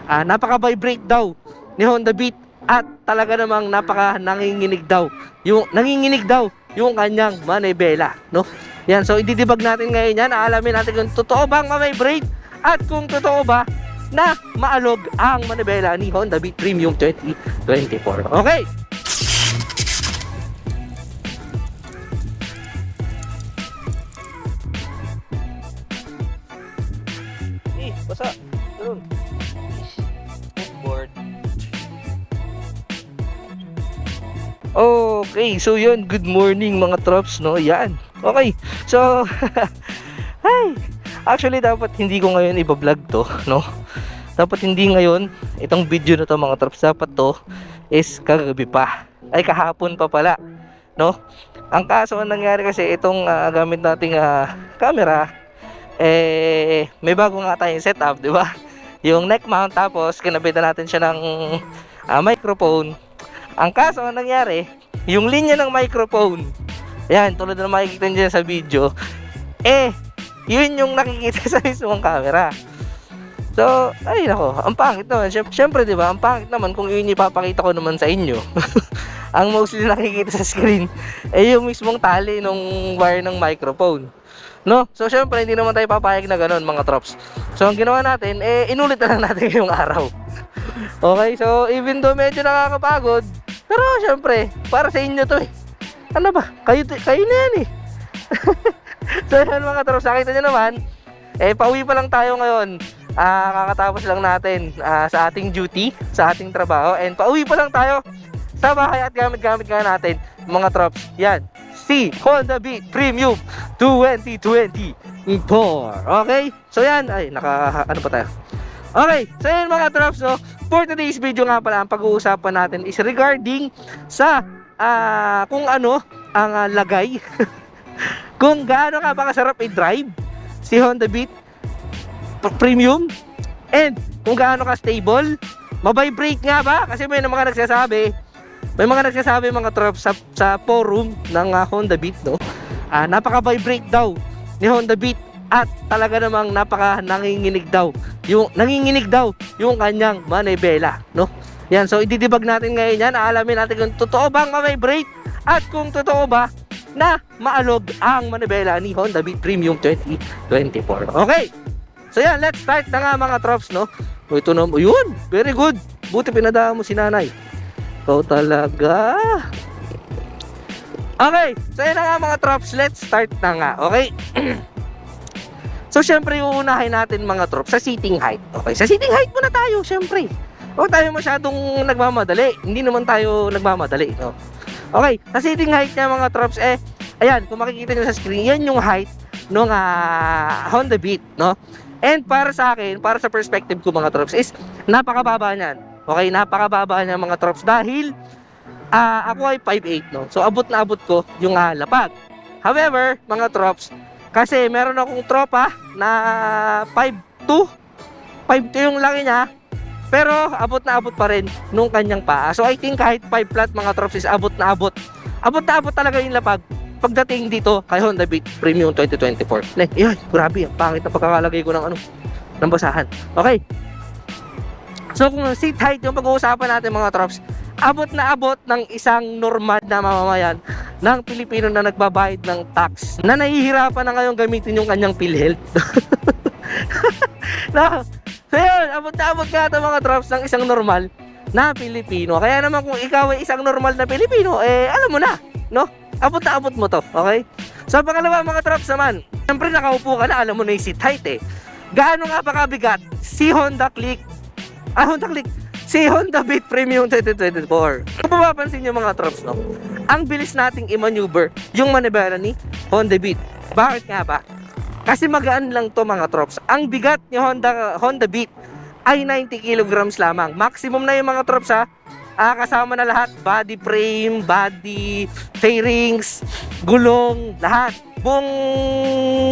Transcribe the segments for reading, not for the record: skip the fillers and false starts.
Napaka-vibrate daw ni Honda Beat at talaga namang nanginginig daw yung kanyang manibela, no? Yan, so ididibag natin ngayon yan. Aalamin natin kung totoo bang ma-vibrate at kung totoo ba na maalog ang manibela ni Honda Beat Premium 2024. Okay. Basa. Doon. Board. Okay, so yun, good morning mga trops, no? Yan. Okay. So ay, actually dapat hindi ko ngayon i-vlog to, no? Dapat hindi ngayon itong video na to mga trops. Dapat to is kagabi pa. Ay kahapon pa pala, no? Ang kaso ang nangyari kasi itong gamit nating camera, may bago nga tayong setup, di ba? Yung neck mount, tapos kinabitan natin siya ng microphone. Ang kaso ang nangyari, yung linya ng microphone, yan, tulad na makikita nyo sa video, yun yung nakikita sa mismong camera. So, ay nako, ang pangit naman. Siyempre, di ba, ang pangit naman kung yun ipapakita ko naman sa inyo. Ang mostly nakikita sa screen, yung mismong tali nung wire ng microphone, no? So, siyempre, hindi naman tayo papayag na ganun, mga trops. So, ang ginawa natin, inulit na lang natin yung araw. Okay, so, even though medyo nakakapagod, pero, siyempre, para sa inyo to Ano ba? Kayo na yan So, yan mga trops, nakita nyo naman, pauwi pa lang tayo ngayon. Kakatapos lang natin sa ating duty, sa ating trabaho, and pauwi pa lang tayo sa bahay at gamit-gamit nga natin, mga trops. Yan, si Honda Beat Premium 2024. Okay? So yan, ay ano pa tayo? Okay, so yan mga trops, no? For today's video nga pala, ang pag-uusapan natin is regarding sa kung ano ang lagay kung gaano ka ba kasarap i-drive si Honda Beat Premium, and kung gaano ka stable, mabibrate nga ba? Kasi may mga nagsasabi mga trops sa forum ng Honda Beat, no? Napaka-vibrate daw ni Honda Beat at talaga namang nanginginig daw yung kanyang manibela, no? Yan, so ididibag natin ngayon yan. Aalamin natin kung totoo bang ma-vibrate at kung totoo ba na maalog ang manibela ni Honda Beat Premium 2024. Okay, so yan, let's start na nga mga trops, no? Ito na, yun, very good. Buti pinadaan mo si nanay. Ikaw talaga. Okay, so yan na nga mga trops, let's start na nga, okay? So syempre uunahin natin mga trops sa seating height. Okay, sa seating height muna tayo, syempre. Huwag tayo masyadong nagmamadali. Hindi naman tayo nagmamadali, no? Okay, sa seating height niya mga trops, ayan, kung makikita nyo sa screen, yan yung height ng Honda Beat, no? And para sa akin, para sa perspective ko mga trops, is napakababa niyan. Okay, napakababa niyan mga trops dahil ako ay 5'8", no? So abot na abot ko yung lapag. However, mga trops, kasi meron akong tropa na 5'2", 5'2" yung laki niya, pero abot na abot pa rin nung kanyang paa. So I think kahit 5 flat mga trops is abot na abot. Abot na abot talaga yung lapag pagdating dito kay Honda Beat Premium 2024. Yan, grabe, ang pangit na pagkakalagay ko ng basahan. Okay. So kung seat height yung pag-uusapan natin mga trops, abot na abot ng isang normal na mamamayan ng Pilipino na nagbabayad ng tax, na nahihirapan na ngayon gamitin yung kanyang PhilHealth. No? So yun, abot na abot nga ito mga trops ng isang normal na Pilipino. Kaya naman kung ikaw ay isang normal na Pilipino, alam mo na, no? Abot na abot mo to, okay? So pangalawa mga trops naman, siyempre nakaupo ka na, alam mo na yung seat height Gaano nga ba kabigat si Honda Click? Si Honda Beat Premium 2024. Kung mapapansin nyo mga trops, no? Ang bilis nating i-maneuver yung manibela ni Honda Beat. Bakit nga ba? Kasi magaan lang to mga trops. Ang bigat ni Honda Beat ay 90 kilograms lamang. Maximum na yung mga trops kasama na lahat, body frame, body fairings, gulong, lahat. Buong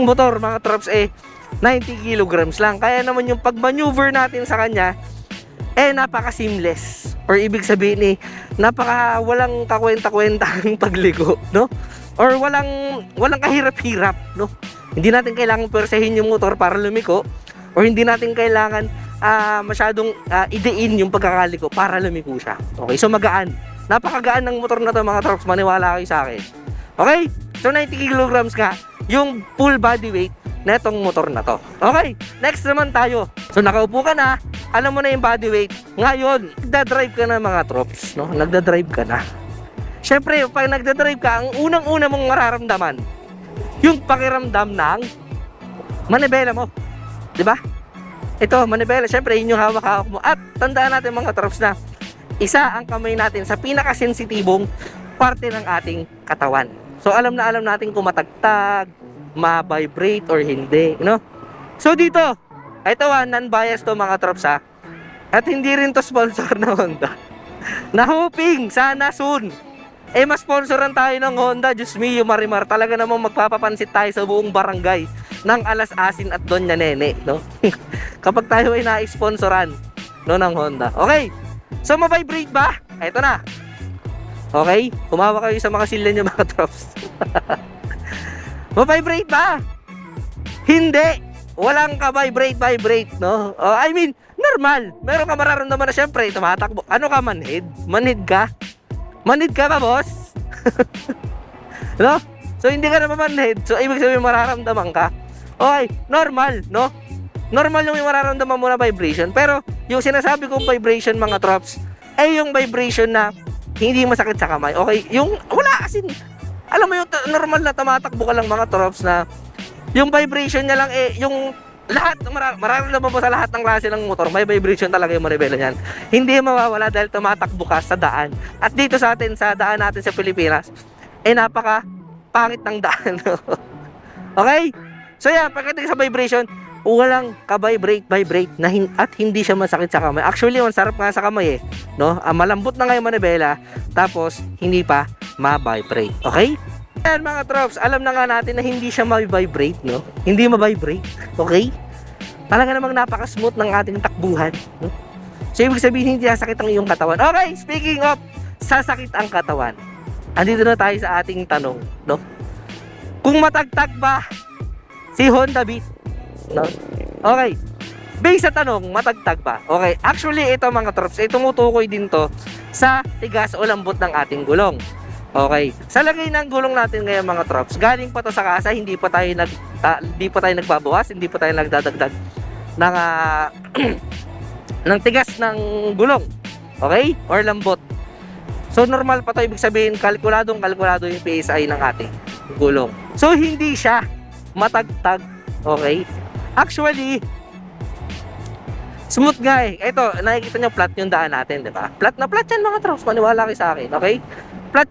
motor mga trops 90 kilograms lang. Kaya naman yung pag-maneuver natin sa kanya napaka-seamless. Or ibig sabihin napaka walang kakwenta-kwentang pagligo, no? Or walang kahirap-hirap, no? Hindi natin kailangan persahin yung motor para lumiko, or hindi natin kailangan masyadong idein yung pagkakali ko para lumiko siya. Okay, so magaan. Napakagaan ng motor na to mga trops, maniwala kayo sa akin. Okay, so 90 kilograms nga yung full body weight na itong motor na to. Okay, next naman tayo. So nakaupo ka na, alam mo na yung body weight. Ngayon, nagdadrive ka na mga trops, no? Nagdadrive ka na. Syempre, pag nagdadrive ka, ang unang-una mong mararamdaman, yung pakiramdam ng manibela mo. 'Di ba? Ito, manibela, syempre, yun yung hawak-hawak mo. At tandaan natin mga trops na isa ang kamay natin sa pinakasensitibong parte ng ating katawan. So alam na alam natin kung matagtag, ma-vibrate or hindi, no? So dito, ito non-biased to mga trops ha. At hindi rin to sponsor na Honda. Na hoping sana soon ma-sponsoran tayo ng Honda. Diyos mio Marimar, talaga namang magpapapansit tayo sa buong barangay ng Alas Asin at Doña Nene, no? Kapag tayo ay na-sponsoran, no, ng Honda. Okay, so ma-vibrate ba? Ito na. Okay, humawa kayo sa mga silya nyo mga trops. Ma-vibrate ba? Hindi. Walang ka-vibrate, no? I mean, normal. Meron ka mararamdaman na syempre, tumatakbo. Ano ka, manhid? Manhid ka? Manhid ka ba, boss? No? So, hindi ka na manhid. So, ibig sabihin mararamdaman ka. Okay, normal, no? Normal yung mararamdaman mo na vibration. Pero, yung sinasabi kong vibration, mga trops, ay yung vibration na hindi masakit sa kamay. Okay, yung wala kasi, alam mo yung normal na tumatakbo ka lang mga trops na yung vibration niya lang yung lahat, mararamdaman mo sa lahat ng klase ng motor, may vibration talaga yung manibela niyan. Hindi mawawala dahil tumatakbo ka sa daan. At dito sa atin, sa daan natin sa Pilipinas, napaka pangit ng daan. Okay? So yan, pagdating sa vibration, walang ka-vibrate na at hindi siya masakit sa kamay. Actually, ang sarap nga sa kamay no? Malambot na nga yung manibela, tapos hindi pa ma-vibrate. Okay? Yan mga trops, alam na nga natin na hindi siya ma-vibrate, no? Hindi ma-vibrate, okay? Talaga namang napaka-smooth ng ating takbuhan, no? So, ibig sabihin hindi sasakit ang iyong katawan. Okay, speaking of sasakit ang katawan, andito na tayo sa ating tanong, no? Kung matagtag ba si Honda Beat, no? Okay, based sa tanong, matagtag ba? Okay, actually, ito mga trops, tumutukoy din to sa tigas o lambot ng ating gulong. Okay. Sa lagay ng gulong natin ngayon mga trops, galing pa to sa kasa, hindi pa tayo nagbabawas, hindi pa tayo nagdadagdag ng ng tigas ng gulong. Okay? Or lambot. So normal pa to, ibig sabihin kalkulado yung PSI ng ating gulong. So hindi siya matagtag. Okay? Actually, smooth nga Ito, nakikita nyo flat yung daan natin, di ba? Flat na flat yan mga trops, maniwala kayo sa akin. Okay? Flat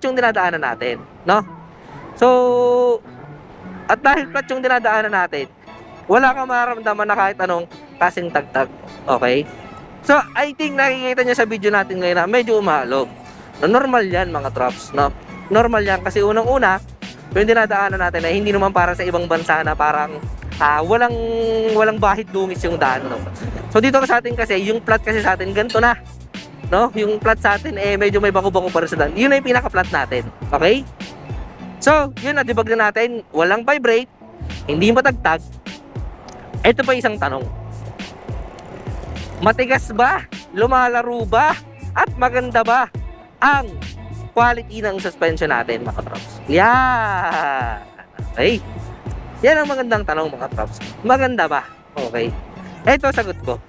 yung dinadaanan natin, no? So, at dahil flat yung dinadaanan natin, wala kang mararamdaman na kahit anong kasing tagtag. Okay? So, I think nakikita nyo sa video natin ngayon na medyo umalog. Normal yan mga trops, no? Normal yan kasi unang-una, yung dinadaanan natin ay hindi naman para sa ibang bansa na parang walang bahid dungis yung daan, no? So, dito sa atin kasi, yung flat kasi sa atin, ganito na. No, yung flat sa atin medyo may bako-bako para sa daan. Yun na yung pinaka-flat natin. Okay? So, yun na debug na natin. Walang vibrate, hindi matagtag. Ito pa isang tanong. Matigas ba? Lumalaro ba? At maganda ba ang quality ng suspension natin, mga trops? Yeah. Okay. Yan ang magandang tanong, mga trops. Maganda ba? Okay. Ito sagot ko.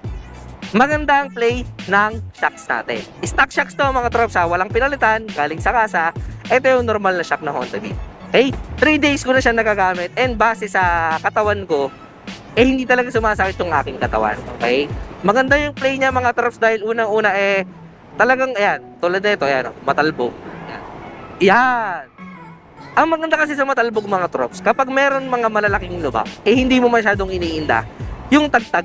Maganda ang play ng shocks natin. Stock shocks to mga trops walang pinalitan, galing sa kasa. Ito yung normal na shock ng Honda Beat. Okay? 3 days ko na siya nagagamit and base sa katawan ko, hindi talaga sumasakit yung aking katawan. Okay? Maganda yung play niya mga trops dahil unang-una talagang tulad na ito, matalbog. Yan. Ang maganda kasi sa matalbog mga trops, kapag meron mga malalaking lubak, hindi mo masyadong iniinda yung tagtag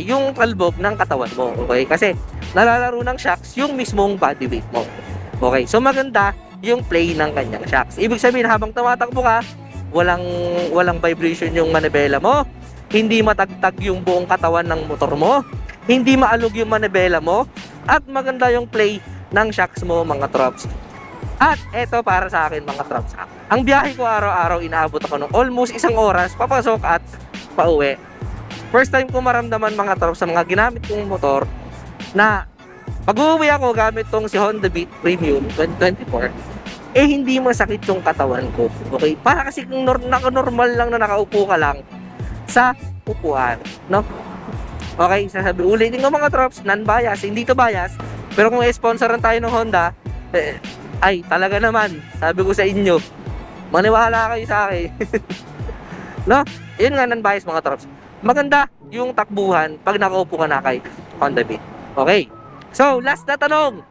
yung talbog ng katawan mo, okay? Kasi nalalaro ng shocks yung mismong body weight mo. Okay, so maganda yung play ng kanyang shocks. Ibig sabihin habang tumatakbo ka, walang vibration yung manibela mo, hindi matagtag yung buong katawan ng motor mo, hindi maalog yung manibela mo, at maganda yung play ng shocks mo mga trops. At eto para sa akin mga trops. Ang biyahe ko araw-araw inaabot ako ng almost 1 oras papasok at pauwi. first time ko maramdaman mga trops sa mga ginamit kong motor na pag-uwi ako gamit tong si Honda Beat Premium 2024, eh hindi masakit yung katawan ko. Okay? Para kasi kung naka-normal lang na nakaupo ka lang sa upuan, no? Okay, sasabi ulitin ko mga trops, non-bias, hindi to bias. Pero kung i-sponsoran tayo ng Honda, ay talaga naman, sabi ko sa inyo, maniwala kayo sa akin. No? Yun nga non-bias mga trops. Maganda yung takbuhan pag nakaupo ka na kay Honda Beat. Okay. So, last na tanong.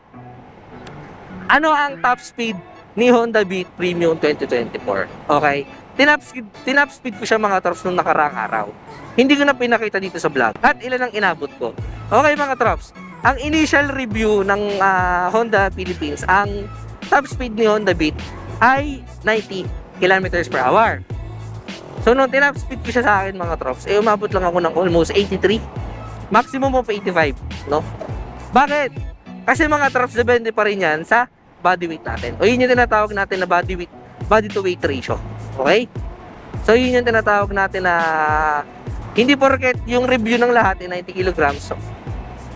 Ano ang top speed ni Honda Beat Premium 2024? Okay. Tinap speed ko siya mga trops nung nakaraang araw. Hindi ko na pinakita dito sa vlog. At ilan ang inabot ko. Okay mga trops. Ang initial review ng Honda Philippines, ang top speed ni Honda Beat ay 90 kilometers per hour. So nung tinap speed ko siya sa akin mga trops, eh umabot lang ako ng almost 83. Maximum of 85, no? Bakit? Kasi mga trops, depende pa rin yan sa body weight natin. O yun yung tinatawag natin na body to weight ratio. Okay? So yun yung tinatawag natin na hindi porket yung review ng lahat ay 90 kilograms, so,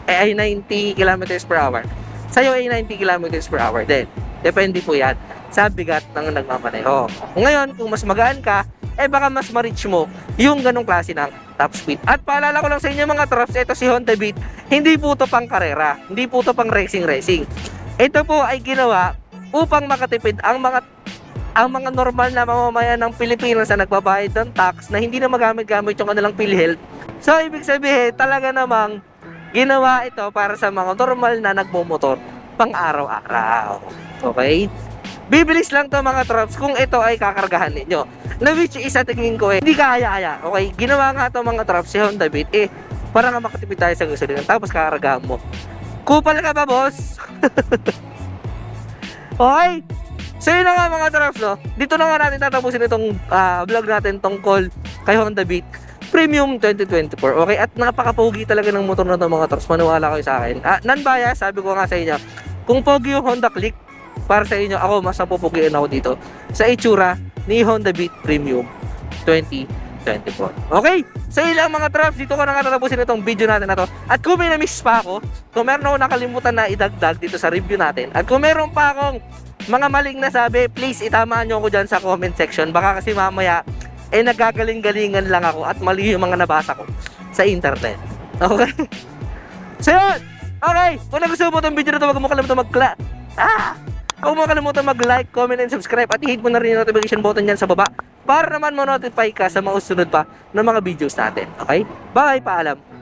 ay 90 kilometers per hour. Sa'yo ay 90 kilometers per hour din. Depende po yan sa bigat ng nagmamaneho. Ngayon, kung mas magaan ka, eh baka mas ma-reach mo yung ganong klase ng top speed. At paalala ko lang sa inyo mga trops, ito si Honda Beat, hindi po ito pang karera, hindi po ito pang racing. Ito po ay ginawa upang makatipid ang mga normal na mamamayan ng Pilipinas na nagbabayad ng tax na hindi na magamit-gamit yung kanilang PhilHealth. So, ibig sabihin, talaga namang ginawa ito para sa mga normal na nagmumotor pang araw-araw. Okay? Bibilis lang to mga trops kung ito ay kakargahan ninyo. Na which is sa tingin ko hindi kaya-kaya. Okay? Ginawa nga to mga trops si Honda Beat para nga makatipid tayo sa gasolina tapos kakargahan mo. Kupal ka ba, boss? Okay? So yun na nga mga trops, no? Dito na nga natin tatapusin itong vlog natin tungkol kay Honda Beat Premium 2024. Okay? At napaka-pogi talaga ng motor na ito mga trops. Maniwala kayo sa akin. Non-bias, sabi ko nga sa inyo, kung pogi yung Honda Click, para sa inyo, ako mas napupugian ako dito sa itsura ni Honda Beat Premium 2024. Okay? So yun lang mga trops, dito ko na nga tatapusin itong video natin na to. At kung may na-miss pa ako, kung meron ako nakalimutan na idagdag dito sa review natin, at kung meron pa akong mga maling nasabi, please itamaan nyo ako dyan sa comment section. Baka kasi mamaya, nagagaling-galingan lang ako at mali yung mga nabasa ko sa internet. Okay? So yun! Okay! Kung nagustuhan mo itong video na ito, huwag mo kalimutan Huwag mo kalimutan mag-like, comment, and subscribe. At i-hit mo na rin yung notification button dyan sa baba para naman ma-notify ka sa mga susunod pa ng mga videos natin. Okay? Bye! Paalam!